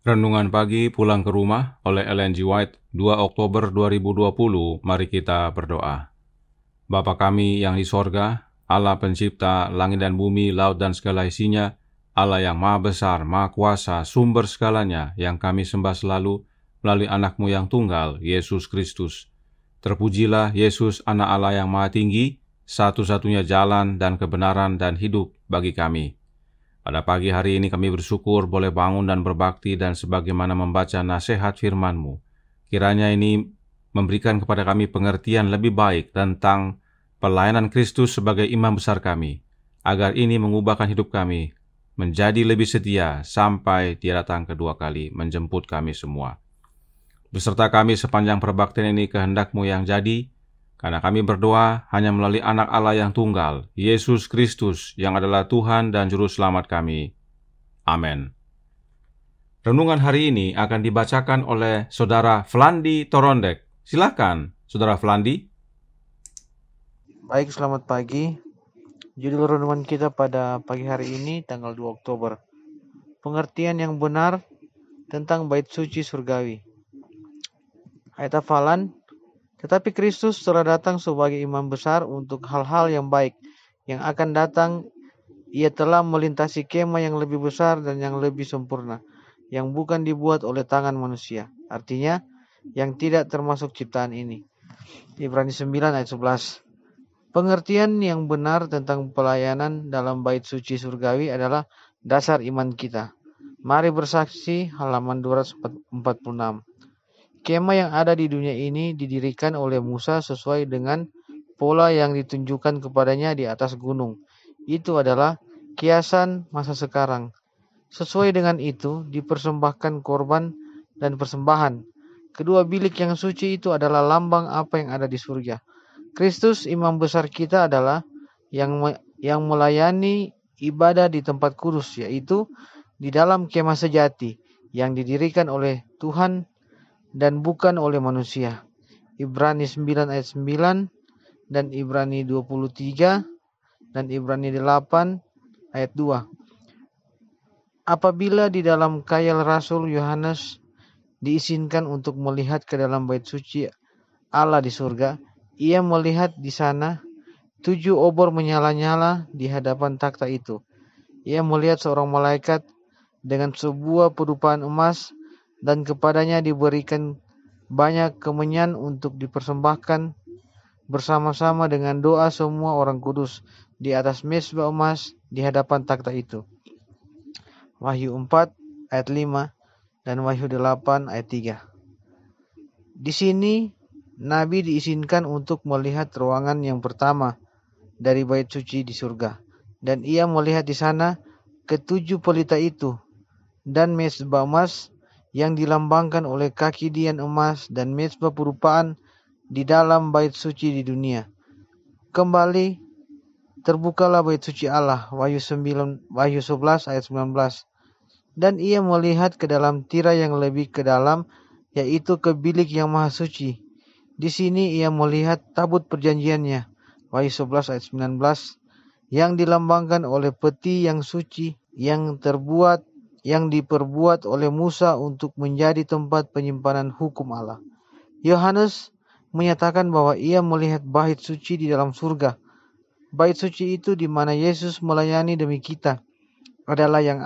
Renungan pagi pulang ke rumah oleh Ellen G. White, 2 Oktober 2020. Mari kita berdoa. Bapa kami yang di sorga, Allah pencipta langit dan bumi, laut dan segala isinya, Allah yang maha besar, maha kuasa, sumber segalanya, yang kami sembah selalu melalui anakmu yang tunggal, Yesus Kristus. Terpujilah Yesus, anak Allah yang maha tinggi, satu-satunya jalan dan kebenaran dan hidup bagi kami. Pada pagi hari ini kami bersyukur boleh bangun dan berbakti dan sebagaimana membaca nasihat firman-Mu. Kiranya ini memberikan kepada kami pengertian lebih baik tentang pelayanan Kristus sebagai imam besar kami, agar ini mengubahkan hidup kami menjadi lebih setia sampai Dia datang kedua kali menjemput kami semua. Beserta kami sepanjang perbaktian ini kehendak-Mu yang jadi, karena kami berdoa hanya melalui anak Allah yang tunggal, Yesus Kristus, yang adalah Tuhan dan Juru Selamat kami. Amin. Renungan hari ini akan dibacakan oleh Saudara Flandi Torondek. Silakan, Saudara Flandi. Baik, selamat pagi. Judul renungan kita pada pagi hari ini, tanggal 2 Oktober. Pengertian yang benar tentang bait suci surgawi. Ayat hafalan, tetapi Kristus telah datang sebagai imam besar untuk hal-hal yang baik yang akan datang. Ia telah melintasi kemah yang lebih besar dan yang lebih sempurna, yang bukan dibuat oleh tangan manusia. Artinya, yang tidak termasuk ciptaan ini. Ibrani 9 ayat 11. Pengertian yang benar tentang pelayanan dalam bait suci surgawi adalah dasar iman kita. Mari bersaksi, halaman 246. Kemah yang ada di dunia ini didirikan oleh Musa sesuai dengan pola yang ditunjukkan kepadanya di atas gunung. Itu adalah kiasan masa sekarang. Sesuai dengan itu, dipersembahkan korban dan persembahan. Kedua bilik yang suci itu adalah lambang apa yang ada di surga. Kristus imam besar kita adalah yang melayani ibadah di tempat kudus, yaitu di dalam kemah sejati yang didirikan oleh Tuhan dan bukan oleh manusia. Ibrani 9 ayat 9 dan Ibrani 23 dan Ibrani 8 ayat 2. Apabila di dalam kail Rasul Yohanes diizinkan untuk melihat ke dalam bait suci Allah di surga, ia melihat di sana 7 obor menyala-nyala di hadapan takhta itu. Ia melihat seorang malaikat dengan sebuah pedupaan emas, dan kepadanya diberikan banyak kemenyan untuk dipersembahkan bersama-sama dengan doa semua orang kudus di atas mezbah emas di hadapan takhta itu. Wahyu 4 ayat 5 dan Wahyu 8 ayat 3. Di sini Nabi diizinkan untuk melihat ruangan yang pertama dari bait suci di surga, dan ia melihat di sana ketujuh pelita itu dan mezbah emas yang dilambangkan oleh kaki dian emas dan mezbah perupaan di dalam bait suci di dunia. Kembali terbukalah bait suci Allah, Wahyu 11 ayat 19. Dan ia melihat ke dalam tirai yang lebih ke dalam, yaitu ke bilik yang maha suci. Di sini ia melihat tabut perjanjiannya, Wahyu 11 ayat 19, yang dilambangkan oleh peti yang suci yang diperbuat oleh Musa untuk menjadi tempat penyimpanan hukum Allah. Yohanes menyatakan bahwa ia melihat bait suci di dalam surga. Bait suci itu di mana Yesus melayani demi kita adalah yang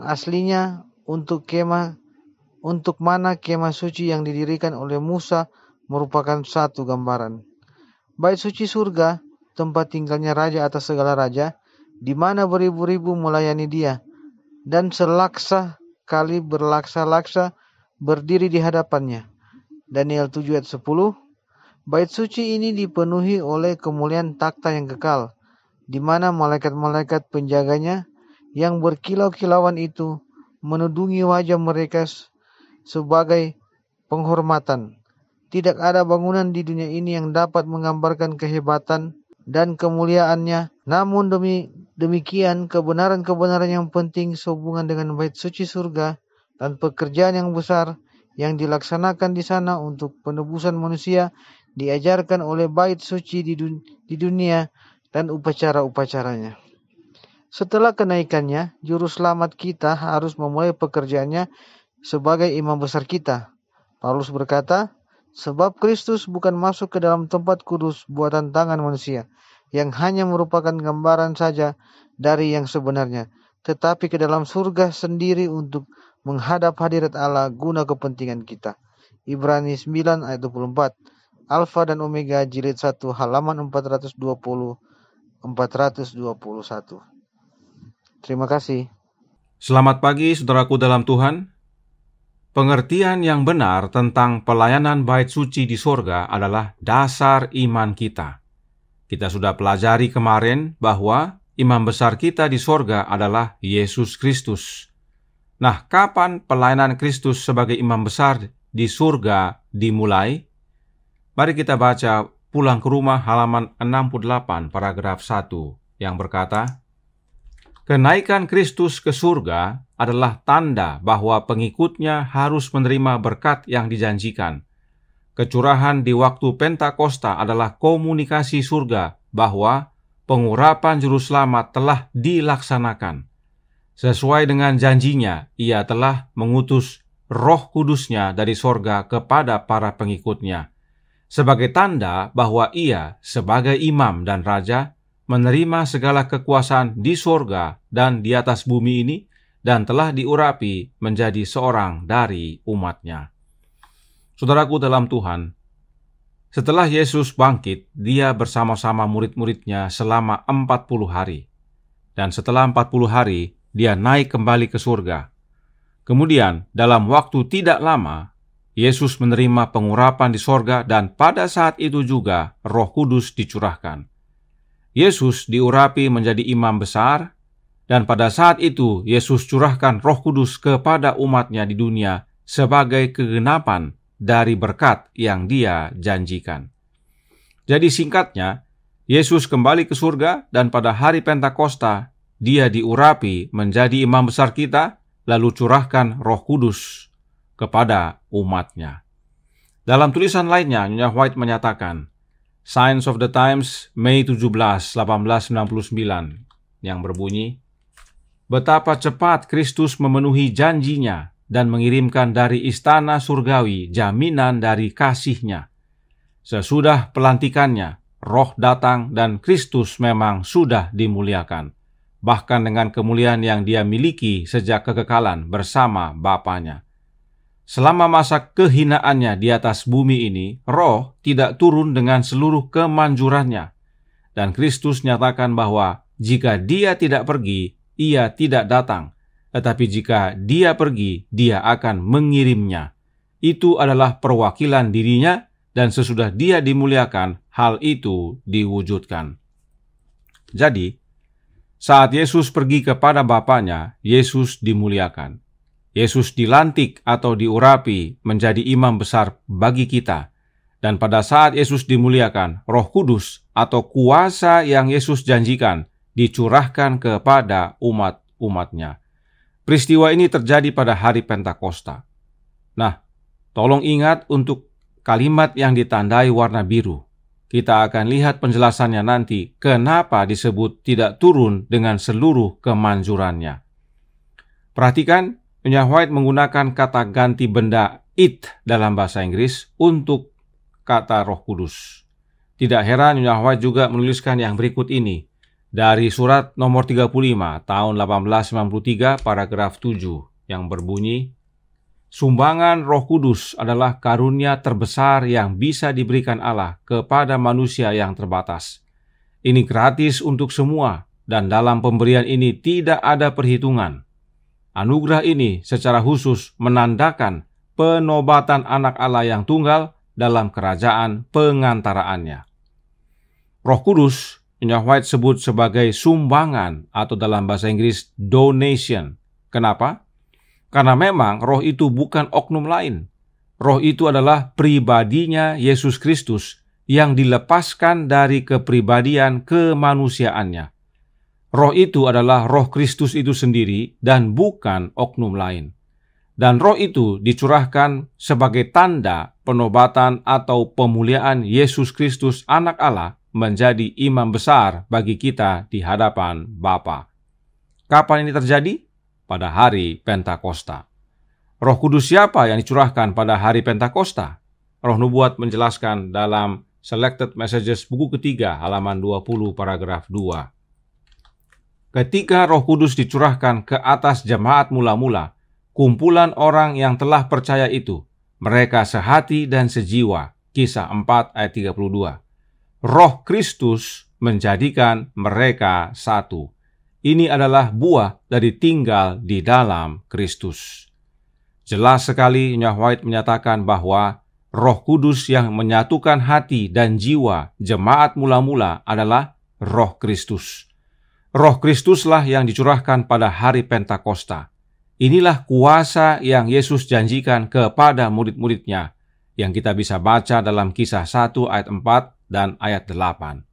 aslinya untuk mana kemah suci yang didirikan oleh Musa merupakan satu gambaran. Bait suci surga, tempat tinggalnya raja atas segala raja, di mana beribu-ribu melayani dia, dan selaksa kali berlaksa-laksa berdiri di hadapannya. Daniel 7 ayat 10. Bait suci ini dipenuhi oleh kemuliaan takhta yang kekal, di mana malaikat-malaikat penjaganya yang berkilau-kilauan itu menudungi wajah mereka sebagai penghormatan. Tidak ada bangunan di dunia ini yang dapat menggambarkan kehebatan dan kemuliaannya. Namun demikian, kebenaran-kebenaran yang penting sehubungan dengan bait suci surga dan pekerjaan yang besar yang dilaksanakan di sana untuk penebusan manusia diajarkan oleh bait suci di dunia dan upacara-upacaranya. Setelah kenaikannya, Juru Selamat kita harus memulai pekerjaannya sebagai imam besar kita. Paulus berkata, sebab Kristus bukan masuk ke dalam tempat kudus buatan tangan manusia, yang hanya merupakan gambaran saja dari yang sebenarnya, tetapi ke dalam surga sendiri untuk menghadap hadirat Allah guna kepentingan kita. Ibrani 9 ayat 24. Alfa dan Omega jilid 1 halaman 421. Terima kasih. Selamat pagi saudaraku dalam Tuhan. Pengertian yang benar tentang pelayanan bait suci di sorga adalah dasar iman kita. Kita sudah pelajari kemarin bahwa imam besar kita di sorga adalah Yesus Kristus. Nah, kapan pelayanan Kristus sebagai imam besar di surga dimulai? Mari kita baca Pulang ke Rumah halaman 68 paragraf 1 yang berkata, kenaikan Kristus ke surga adalah tanda bahwa pengikutnya harus menerima berkat yang dijanjikan. Kecurahan di waktu Pentakosta adalah komunikasi surga bahwa pengurapan Juru Selamat telah dilaksanakan. Sesuai dengan janjinya, Ia telah mengutus Roh Kudusnya dari sorga kepada para pengikutnya, sebagai tanda bahwa Ia sebagai imam dan raja menerima segala kekuasaan di sorga dan di atas bumi ini, dan telah diurapi menjadi seorang dari umat-Nya. Saudaraku dalam Tuhan, setelah Yesus bangkit, Dia bersama-sama murid-murid-Nya selama 40 hari. Dan setelah 40 hari, Dia naik kembali ke surga. Kemudian, dalam waktu tidak lama, Yesus menerima pengurapan di sorga dan pada saat itu juga Roh Kudus dicurahkan. Yesus diurapi menjadi imam besar, dan pada saat itu Yesus curahkan Roh Kudus kepada umat-Nya di dunia sebagai kegenapan dari berkat yang Dia janjikan. Jadi singkatnya, Yesus kembali ke surga dan pada hari Pentakosta, Dia diurapi menjadi imam besar kita, lalu curahkan Roh Kudus kepada umat-Nya. Dalam tulisan lainnya, Nyonya White menyatakan, Signs of the Times, Mei 17, 1899, yang berbunyi, betapa cepat Kristus memenuhi janjinya dan mengirimkan dari istana surgawi jaminan dari kasih-Nya. Sesudah pelantikannya, Roh datang dan Kristus memang sudah dimuliakan, bahkan dengan kemuliaan yang Dia miliki sejak kekekalan bersama Bapa-Nya. Selama masa kehinaannya di atas bumi ini, Roh tidak turun dengan seluruh kemanjurannya. Dan Kristus nyatakan bahwa jika Dia tidak pergi, Ia tidak datang. Tetapi jika Dia pergi, Dia akan mengirimnya. Itu adalah perwakilan dirinya, dan sesudah Dia dimuliakan, hal itu diwujudkan. Jadi, saat Yesus pergi kepada Bapa-Nya, Yesus dimuliakan. Yesus dilantik atau diurapi menjadi imam besar bagi kita. Dan pada saat Yesus dimuliakan, Roh Kudus atau kuasa yang Yesus janjikan dicurahkan kepada umat-umat-Nya. Peristiwa ini terjadi pada hari Pentakosta. Nah, tolong ingat untuk kalimat yang ditandai warna biru. Kita akan lihat penjelasannya nanti kenapa disebut tidak turun dengan seluruh kemanjurannya. Perhatikan, Nyonya White menggunakan kata ganti benda it dalam bahasa Inggris untuk kata Roh Kudus. Tidak heran Nyonya White juga menuliskan yang berikut ini dari surat nomor 35 tahun 1893 paragraf 7 yang berbunyi, sumbangan Roh Kudus adalah karunia terbesar yang bisa diberikan Allah kepada manusia yang terbatas. Ini gratis untuk semua dan dalam pemberian ini tidak ada perhitungan. Anugerah ini secara khusus menandakan penobatan anak Allah yang tunggal dalam kerajaan pengantaraannya. Roh Kudus, Nyonya White sebut sebagai sumbangan atau dalam bahasa Inggris donation. Kenapa? Karena memang roh itu bukan oknum lain. Roh itu adalah pribadinya Yesus Kristus yang dilepaskan dari kepribadian kemanusiaannya. Roh itu adalah Roh Kristus itu sendiri dan bukan oknum lain. Dan roh itu dicurahkan sebagai tanda penobatan atau pemuliaan Yesus Kristus anak Allah menjadi imam besar bagi kita di hadapan Bapa. Kapan ini terjadi? Pada hari Pentakosta. Roh Kudus siapa yang dicurahkan pada hari Pentakosta? Roh Nubuat menjelaskan dalam Selected Messages buku ketiga halaman 20 paragraf 2. Ketika Roh Kudus dicurahkan ke atas jemaat mula-mula, kumpulan orang yang telah percaya itu, mereka sehati dan sejiwa. Kisah 4 ayat 32. Roh Kristus menjadikan mereka satu. Ini adalah buah dari tinggal di dalam Kristus. Jelas sekali Nyonya White menyatakan bahwa Roh Kudus yang menyatukan hati dan jiwa jemaat mula-mula adalah Roh Kristus. Roh Kristuslah yang dicurahkan pada hari Pentakosta. Inilah kuasa yang Yesus janjikan kepada murid-muridnya, yang kita bisa baca dalam Kisah 1 ayat 4 dan ayat 8.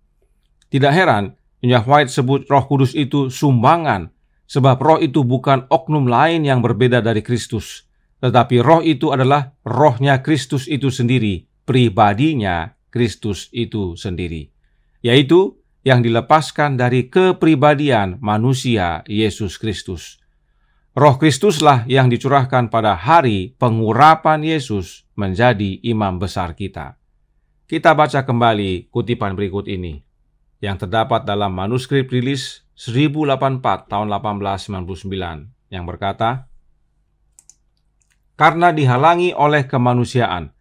Tidak heran, Nyonya White sebut Roh Kudus itu sumbangan, sebab roh itu bukan oknum lain yang berbeda dari Kristus, tetapi roh itu adalah rohnya Kristus itu sendiri, pribadinya Kristus itu sendiri, yaitu yang dilepaskan dari kepribadian manusia Yesus Kristus. Roh Kristuslah yang dicurahkan pada hari pengurapan Yesus menjadi imam besar kita. Kita baca kembali kutipan berikut ini, yang terdapat dalam manuskrip rilis 1084 tahun 1899, yang berkata, "Karena dihalangi oleh kemanusiaan,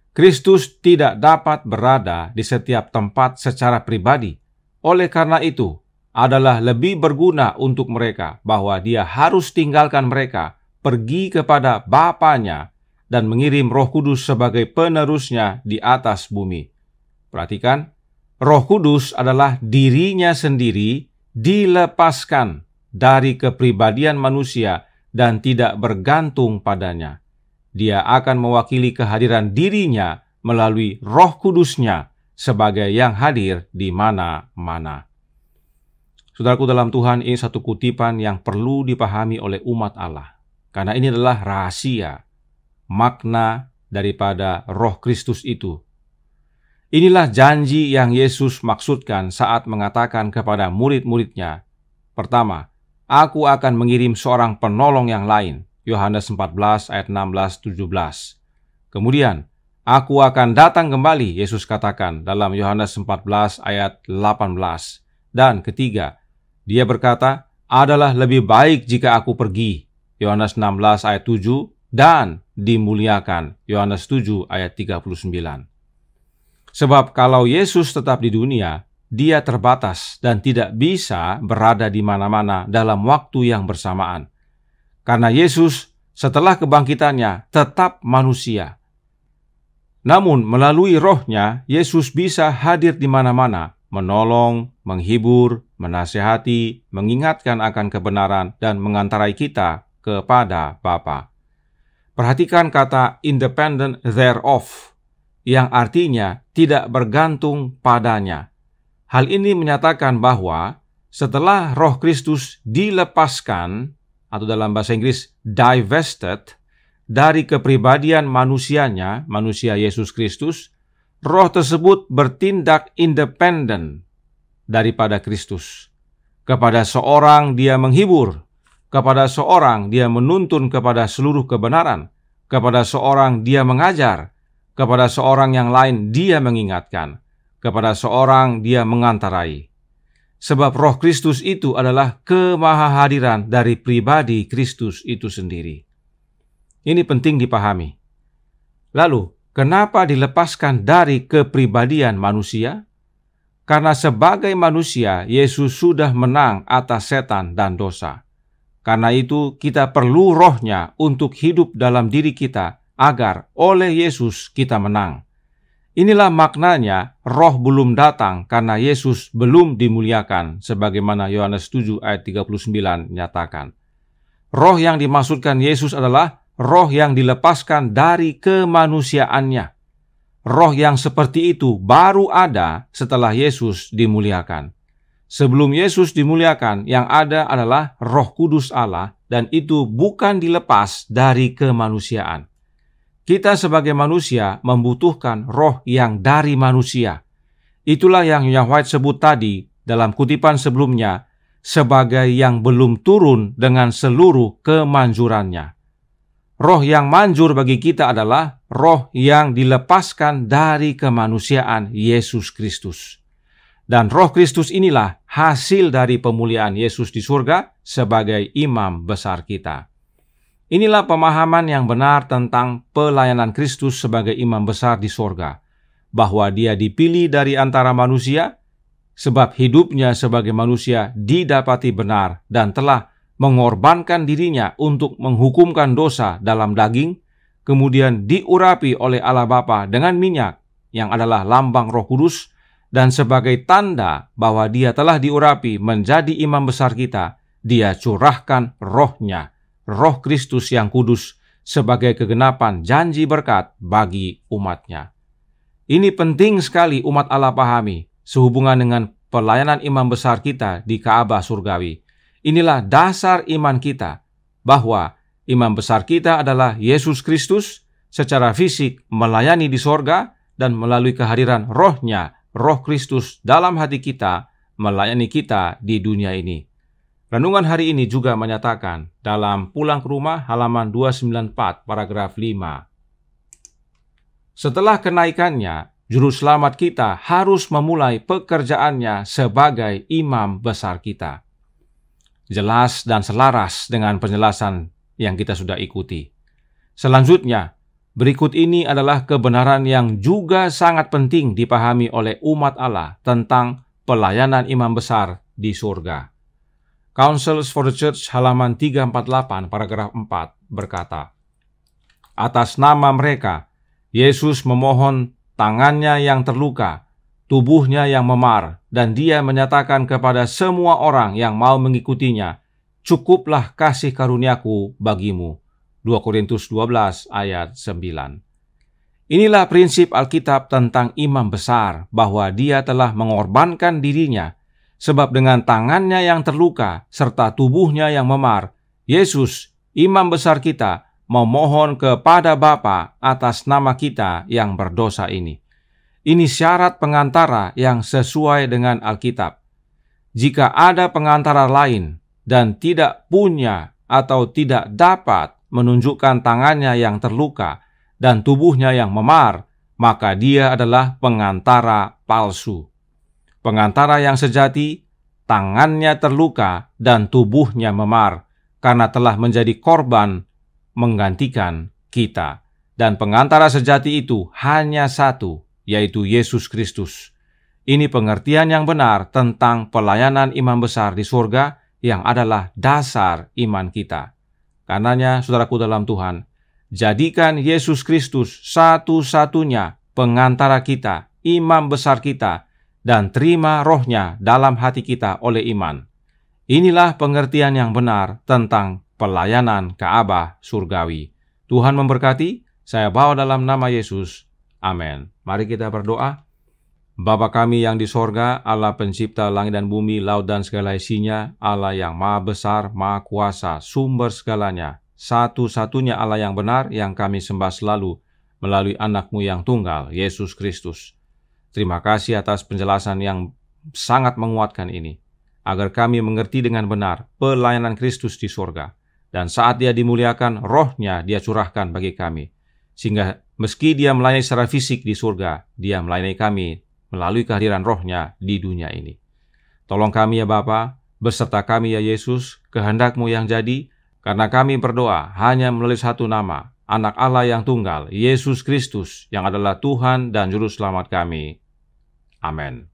Kristus tidak dapat berada di setiap tempat secara pribadi. Oleh karena itu, adalah lebih berguna untuk mereka bahwa dia harus tinggalkan mereka, pergi kepada Bapanya, dan mengirim Roh Kudus sebagai penerusnya di atas bumi." Perhatikan, Roh Kudus adalah dirinya sendiri dilepaskan dari kepribadian manusia dan tidak bergantung padanya. Dia akan mewakili kehadiran dirinya melalui Roh Kudusnya sebagai yang hadir di mana-mana. Saudaraku dalam Tuhan, ini satu kutipan yang perlu dipahami oleh umat Allah, karena ini adalah rahasia, makna daripada Roh Kristus itu. Inilah janji yang Yesus maksudkan saat mengatakan kepada murid-muridnya, pertama, "Aku akan mengirim seorang penolong yang lain," Yohanes 14 ayat 16-17. Kemudian, "Aku akan datang kembali," Yesus katakan dalam Yohanes 14 ayat 18. Dan ketiga, Dia berkata, "Adalah lebih baik jika aku pergi," Yohanes 16 ayat 7, dan dimuliakan, Yohanes 7 ayat 39. Sebab kalau Yesus tetap di dunia, Dia terbatas dan tidak bisa berada di mana-mana dalam waktu yang bersamaan. Karena Yesus setelah kebangkitannya tetap manusia. Namun melalui rohnya, Yesus bisa hadir di mana-mana, menolong, menghibur, menasihati, mengingatkan akan kebenaran, dan mengantarai kita kepada Bapa. Perhatikan kata independent thereof, yang artinya tidak bergantung padanya. Hal ini menyatakan bahwa setelah Roh Kristus dilepaskan, atau dalam bahasa Inggris divested, dari kepribadian manusianya, manusia Yesus Kristus, roh tersebut bertindak independen daripada Kristus. Kepada seorang dia menghibur, kepada seorang dia menuntun kepada seluruh kebenaran, kepada seorang dia mengajar, kepada seorang yang lain dia mengingatkan, kepada seorang dia mengantarai. Sebab Roh Kristus itu adalah kemahahadiran dari pribadi Kristus itu sendiri. Ini penting dipahami. Lalu, kenapa dilepaskan dari kepribadian manusia? Karena sebagai manusia, Yesus sudah menang atas setan dan dosa. Karena itu, kita perlu rohnya untuk hidup dalam diri kita, agar oleh Yesus kita menang. Inilah maknanya roh belum datang karena Yesus belum dimuliakan, sebagaimana Yohanes 7 ayat 39 nyatakan. Roh yang dimaksudkan Yesus adalah roh yang dilepaskan dari kemanusiaannya. Roh yang seperti itu baru ada setelah Yesus dimuliakan. Sebelum Yesus dimuliakan, yang ada adalah Roh Kudus Allah, dan itu bukan dilepas dari kemanusiaan. Kita sebagai manusia membutuhkan roh yang dari manusia. Itulah yang Nyonya White sebut tadi dalam kutipan sebelumnya, sebagai yang belum turun dengan seluruh kemanjurannya. Roh yang manjur bagi kita adalah roh yang dilepaskan dari kemanusiaan Yesus Kristus. Dan roh Kristus inilah hasil dari pemuliaan Yesus di surga sebagai imam besar kita. Inilah pemahaman yang benar tentang pelayanan Kristus sebagai imam besar di surga, bahwa dia dipilih dari antara manusia, sebab hidupnya sebagai manusia didapati benar dan telah mengorbankan dirinya untuk menghukumkan dosa dalam daging, kemudian diurapi oleh Allah Bapa dengan minyak yang adalah lambang Roh Kudus, dan sebagai tanda bahwa dia telah diurapi menjadi imam besar kita, dia curahkan rohnya, roh Kristus yang kudus, sebagai kegenapan janji berkat bagi umatnya. Ini penting sekali umat Allah pahami sehubungan dengan pelayanan imam besar kita di Ka'bah surgawi. Inilah dasar iman kita, bahwa imam besar kita adalah Yesus Kristus secara fisik melayani di sorga, dan melalui kehadiran rohnya, Roh Kristus dalam hati kita, melayani kita di dunia ini. Renungan hari ini juga menyatakan dalam Pulang ke Rumah halaman 294 paragraf 5. Setelah kenaikannya, Juru Selamat kita harus memulai pekerjaannya sebagai imam besar kita. Jelas dan selaras dengan penjelasan yang kita sudah ikuti. Selanjutnya, berikut ini adalah kebenaran yang juga sangat penting dipahami oleh umat Allah tentang pelayanan imam besar di surga. Counsels for the Church halaman 348 paragraf 4 berkata, atas nama mereka, Yesus memohon tangannya yang terluka, tubuhnya yang memar, dan dia menyatakan kepada semua orang yang mau mengikutinya, cukuplah kasih karuniaku bagimu. 2 Korintus 12 ayat 9. Inilah prinsip Alkitab tentang imam besar, bahwa dia telah mengorbankan dirinya, sebab dengan tangannya yang terluka serta tubuhnya yang memar, Yesus, imam besar kita, memohon kepada Bapa atas nama kita yang berdosa ini. Ini syarat pengantara yang sesuai dengan Alkitab. Jika ada pengantara lain dan tidak punya atau tidak dapat menunjukkan tangannya yang terluka dan tubuhnya yang memar, maka dia adalah pengantara palsu. Pengantara yang sejati, tangannya terluka dan tubuhnya memar, karena telah menjadi korban menggantikan kita. Dan pengantara sejati itu hanya satu, yaitu Yesus Kristus. Ini pengertian yang benar tentang pelayanan imam besar di surga yang adalah dasar iman kita. Karenanya, saudaraku dalam Tuhan, jadikan Yesus Kristus satu-satunya pengantara kita, imam besar kita, dan terima rohnya dalam hati kita oleh iman. Inilah pengertian yang benar tentang pelayanan Ka'bah surgawi. Tuhan memberkati, saya bawa dalam nama Yesus. Amin. Mari kita berdoa. Bapa kami yang di sorga, Allah pencipta langit dan bumi, laut dan segala isinya, Allah yang maha besar, maha kuasa, sumber segalanya, satu-satunya Allah yang benar yang kami sembah selalu melalui anak-Mu yang tunggal, Yesus Kristus. Terima kasih atas penjelasan yang sangat menguatkan ini, agar kami mengerti dengan benar pelayanan Kristus di sorga, dan saat Dia dimuliakan, rohnya Dia curahkan bagi kami, sehingga meski Dia melayani secara fisik di surga, Dia melayani kami melalui kehadiran rohnya di dunia ini. Tolong kami ya Bapa, beserta kami ya Yesus, kehendak-Mu yang jadi, karena kami berdoa hanya melalui satu nama, Anak Allah yang tunggal, Yesus Kristus, yang adalah Tuhan dan Juru Selamat kami. Amin.